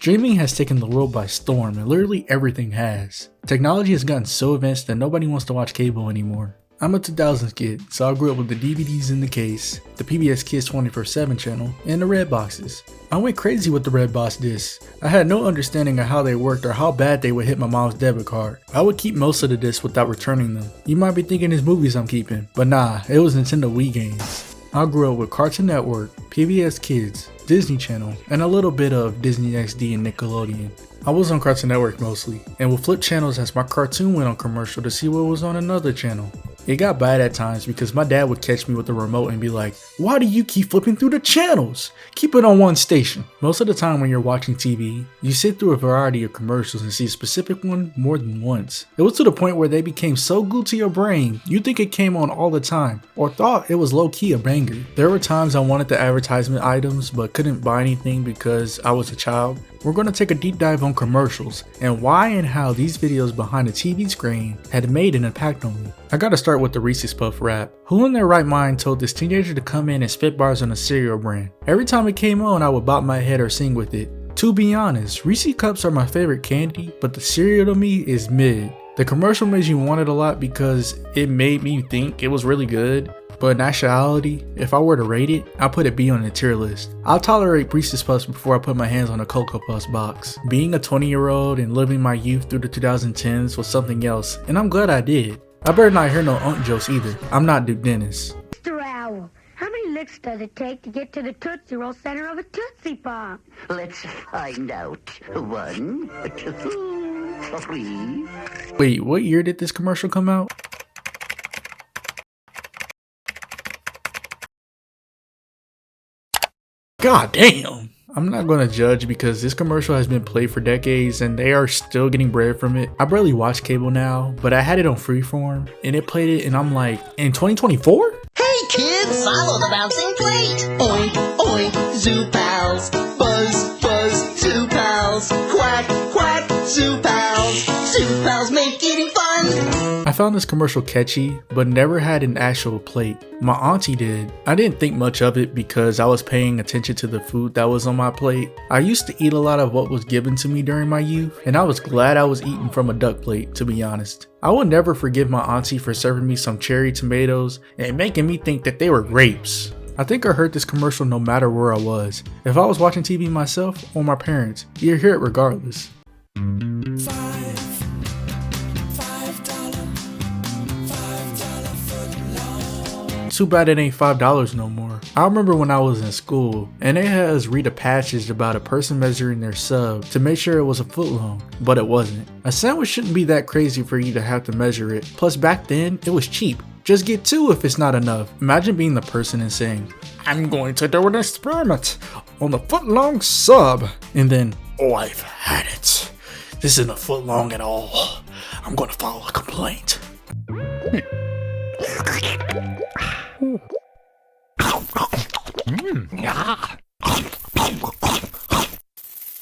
Streaming has taken the world by storm, and literally everything has. Technology has gotten so advanced that nobody wants to watch cable anymore. I'm a 2000s kid, so I grew up with the DVDs in the case, the PBS Kids 24/7 channel, and the red boxes. I went crazy with the red box discs. I had no understanding of how they worked or how bad they would hit my mom's debit card. I would keep most of the discs without returning them. You might be thinking it's movies I'm keeping, but nah, it was Nintendo Wii games. I grew up with Cartoon Network, PBS Kids, Disney Channel, and a little bit of Disney XD and Nickelodeon. I was on Cartoon Network mostly, and would flip channels as my cartoon went on commercial to see what was on another channel. It got bad at times because my dad would catch me with the remote and be like, "Why do you keep flipping through the channels? Keep it on one station." Most of the time when you're watching TV, you sit through a variety of commercials and see a specific one more than once. It was to the point where they became so glued to your brain, you think it came on all the time, or thought it was low-key a banger. There were times I wanted the advertisement items but couldn't buy anything because I was a child. We're going to take a deep dive on commercials and why and how these videos behind the TV screen had made an impact on me. I gotta start with the Reese's Puff rap. Who in their right mind told this teenager to come in and spit bars on a cereal brand? Every time it came on, I would bop my head or sing with it. To be honest, Reese's Cups are my favorite candy, but the cereal to me is mid. The commercial made you want it a lot because it made me think it was really good. But in actuality, if I were to rate it, I'll put it B on the tier list. I'll tolerate Reese's Puffs before I put my hands on a Cocoa Puffs box. Being a 20-year-old and living my youth through the 2010s was something else, and I'm glad I did. I better not hear no unk jokes either. I'm not Duke Dennis. Mr. Owl, how many licks does it take to get to the Tootsie Roll center of a Tootsie Pop? Let's find out. 1, 2, 3. Wait, what year did this commercial come out? God damn! I'm not gonna judge because this commercial has been played for decades and they are still getting bread from it. I barely watch cable now, but I had it on freeform and it played it and I'm like, in 2024? Hey kids, follow the bouncing plate. Oink, oink, zoo pals. Buzz, buzz, zoo pals. Quack, quack, zoo pals. Zoo pals make eating fun. I found this commercial catchy, but never had an actual plate. My auntie did. I didn't think much of it because I was paying attention to the food that was on my plate. I used to eat a lot of what was given to me during my youth, and I was glad I was eating from a duck plate, to be honest. I will never forgive my auntie for serving me some cherry tomatoes and making me think that they were grapes. I think I heard this commercial no matter where I was. If I was watching TV myself or my parents, you'd hear it regardless. Too bad it ain't $5 no more. I remember when I was in school and they had us read a passage about a person measuring their sub to make sure it was a foot long, but it wasn't. A sandwich shouldn't be that crazy for you to have to measure it. Plus back then, it was cheap. Just get 2 if it's not enough. Imagine being the person and saying, "I'm going to do an experiment on the foot long sub." And then, "Oh, I've had it. This isn't a foot long at all. I'm going to file a complaint."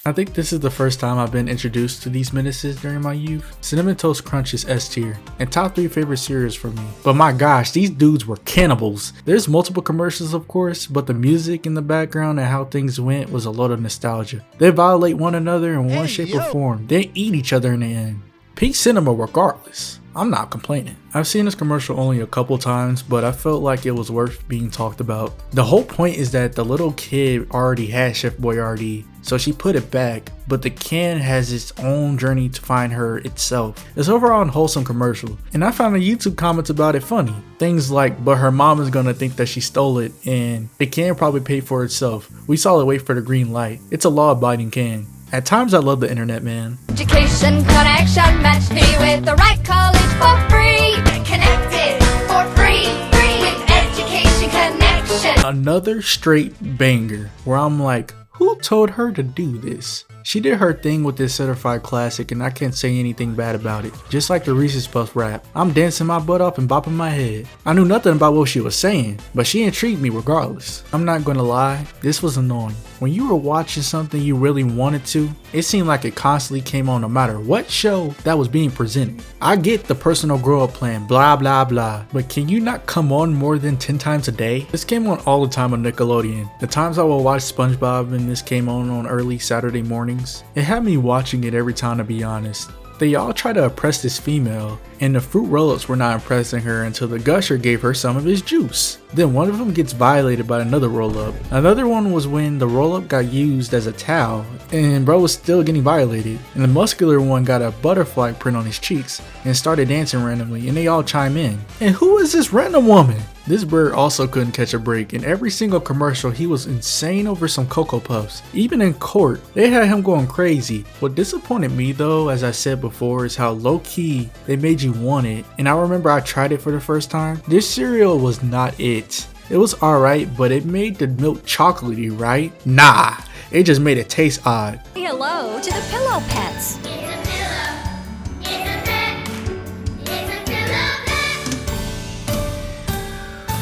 I think this is the first time I've been introduced to these menaces during my youth. Cinnamon Toast Crunch is S tier, and top 3 favorite cereals for me. But my gosh, these dudes were cannibals. There's multiple commercials of course, but the music in the background and how things went was a lot of nostalgia. They violate one another in one shape or form. They eat each other in the end. Peak cinema regardless. I'm not complaining. I've seen this commercial only a couple times, but I felt like it was worth being talked about. The whole point is that the little kid already had Chef Boyardee, so she put it back, but the can has its own journey to find her itself. It's overall an wholesome commercial, and I found the YouTube comments about it funny. Things like, "But her mom is gonna think that she stole it," and "The can probably paid for itself. We saw it wait for the green light. It's a law-abiding can." At times I love the internet, man. Education connection, match me with the right college for free. Connected for free, free with education connection. Another straight banger where I'm like, who told her to do this? She did her thing with this certified classic and I can't say anything bad about it. Just like the Reese's Puff rap, I'm dancing my butt off and bopping my head. I knew nothing about what she was saying, but she intrigued me regardless. I'm not gonna lie, this was annoying. When you were watching something you really wanted to, it seemed like it constantly came on no matter what show that was being presented. I get the personal grow up plan, blah blah blah, but can you not come on more than 10 times a day? This came on all the time on Nickelodeon. The times I will watch SpongeBob in this came on early Saturday mornings. It had me watching it every time, to be honest. They all try to oppress this female, and the fruit roll-ups were not impressing her until the gusher gave her some of his juice. Then one of them gets violated by another roll-up. Another one was when the roll-up got used as a towel, and bro was still getting violated. And the muscular one got a butterfly print on his cheeks and started dancing randomly, and they all chime in. And who is this random woman? This bird also couldn't catch a break. In every single commercial, he was insane over some Cocoa Puffs. Even in court, they had him going crazy. What disappointed me though, as I said before, is how low-key they made you want it. And I remember I tried it for the first time. This cereal was not it. It was alright, but it made the milk chocolatey, right? Nah, it just made it taste odd. Say hello to the Pillow Pets.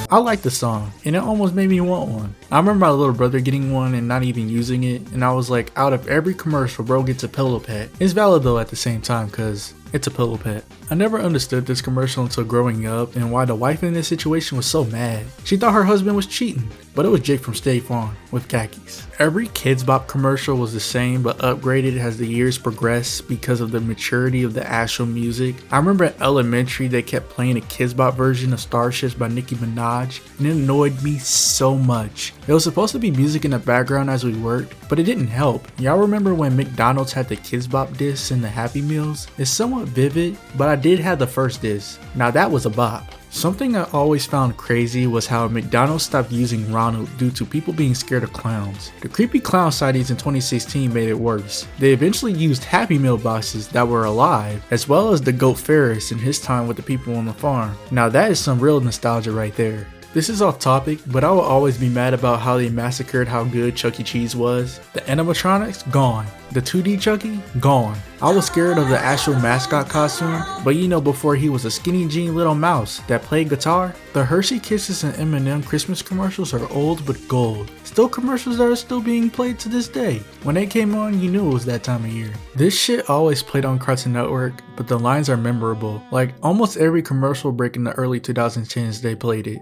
I like the song, and it almost made me want one. I remember my little brother getting one and not even using it, and I was like, out of every commercial, bro gets a pillow pet. It's valid though at the same time, cause it's a pillow pet. I never understood this commercial until growing up, and why the wife in this situation was so mad. She thought her husband was cheating, but it was Jake from State Farm with khakis. Every Kids Bop commercial was the same but upgraded as the years progressed because of the maturity of the actual music. I remember in elementary they kept playing a Kids Bop version of Starships by Nicki Minaj, and it annoyed me so much. It was supposed to be music in the background as we worked, but it didn't help. Y'all remember when McDonald's had the Kids Bop discs and the Happy Meals? It's somewhat vivid, but I did have the first disc. Now that was a bop. Something I always found crazy was how McDonald's stopped using Ronald due to people being scared of clowns. The creepy clown sightings in 2016 made it worse. They eventually used Happy Meal boxes that were alive, as well as the goat Ferris in his time with the people on the farm. Now that is some real nostalgia right there. This is off topic, but I will always be mad about how they massacred how good Chuck E. Cheese was. The animatronics, gone. The 2D Chucky, gone. I was scared of the actual mascot costume, but you know, before he was a skinny jean little mouse that played guitar. The Hershey Kisses and M&M Christmas commercials are old but gold. Still commercials that are still being played to this day. When they came on, you knew it was that time of year. This shit always played on Cartoon Network, but the lines are memorable. Like almost every commercial break in the early 2010s, they played it.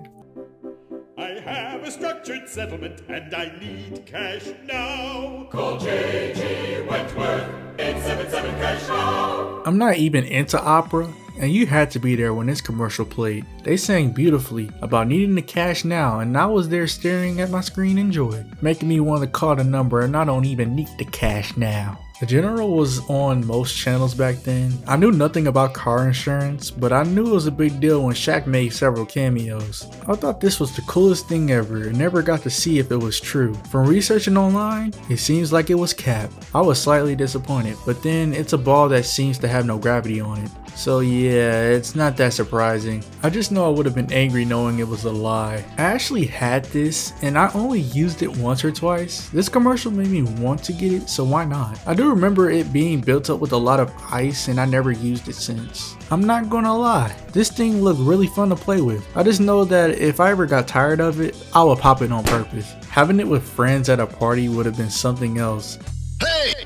I have a structured settlement and I need cash now. Call J.G. Wentworth, 877 cash now. I'm not even into opera, and you had to be there when this commercial played. They sang beautifully about needing the cash now, and I was there staring at my screen enjoyed, making me want to call the number, and I don't even need the cash now. The General was on most channels back then. I knew nothing about car insurance, but I knew it was a big deal when Shaq made several cameos. I thought this was the coolest thing ever and never got to see if it was true. From researching online, it seems like it was cap. I was slightly disappointed, but then it's a ball that seems to have no gravity on it. So yeah, it's not that surprising. I just know I would have been angry knowing it was a lie. I actually had this and I only used it once or twice. This commercial made me want to get it, so why not? I do remember it being built up with a lot of ice and I never used it since. I'm not gonna lie, this thing looked really fun to play with. I just know that if I ever got tired of it, I would pop it on purpose. Having it with friends at a party would have been something else.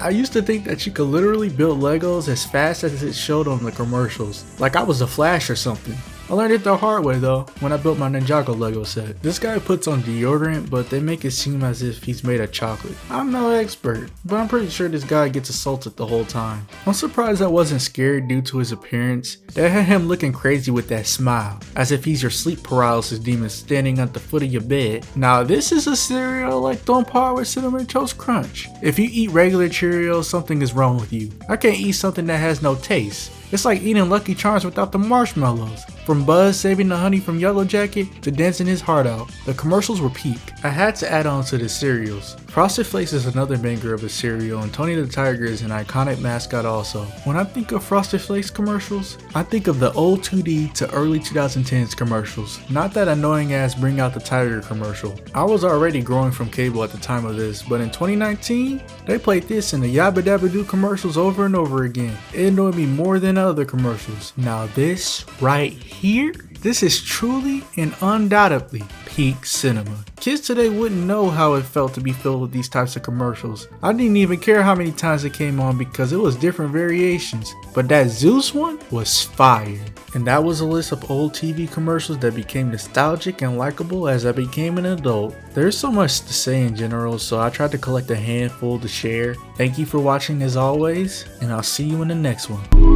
I used to think that you could literally build Legos as fast as it showed on the commercials, like I was a Flash or something. I learned it the hard way though, when I built my Ninjago Lego set. This guy puts on deodorant, but they make it seem as if he's made of chocolate. I'm no expert, but I'm pretty sure this guy gets assaulted the whole time. I'm surprised I wasn't scared due to his appearance. They had him looking crazy with that smile, as if he's your sleep paralysis demon standing at the foot of your bed. Now this is a cereal like Don't Par with Cinnamon Toast Crunch. If you eat regular Cheerios, something is wrong with you. I can't eat something that has no taste. It's like eating Lucky Charms without the marshmallows. From Buzz saving the honey from Yellow Jacket to dancing his heart out, the commercials were peak. I had to add on to the cereals. Frosted Flakes is another banger of a cereal, and Tony the Tiger is an iconic mascot also. When I think of Frosted Flakes commercials, I think of the old 2D to early 2010s commercials, not that annoying ass Bring Out the Tiger commercial. I was already growing from cable at the time of this, but in 2019, they played this in the Yabba Dabba Doo commercials over and over again. It annoyed me more than other commercials. Now this right here This is truly and undoubtedly peak cinema. Kids today wouldn't know how it felt to be filled with these types of commercials. I didn't even care how many times it came on because it was different variations. But that Zeus one was fire. And that was a list of old TV commercials that became nostalgic and likable as I became an adult. There's so much to say in general, so I tried to collect a handful to share. Thank you for watching as always, and I'll see you in the next one.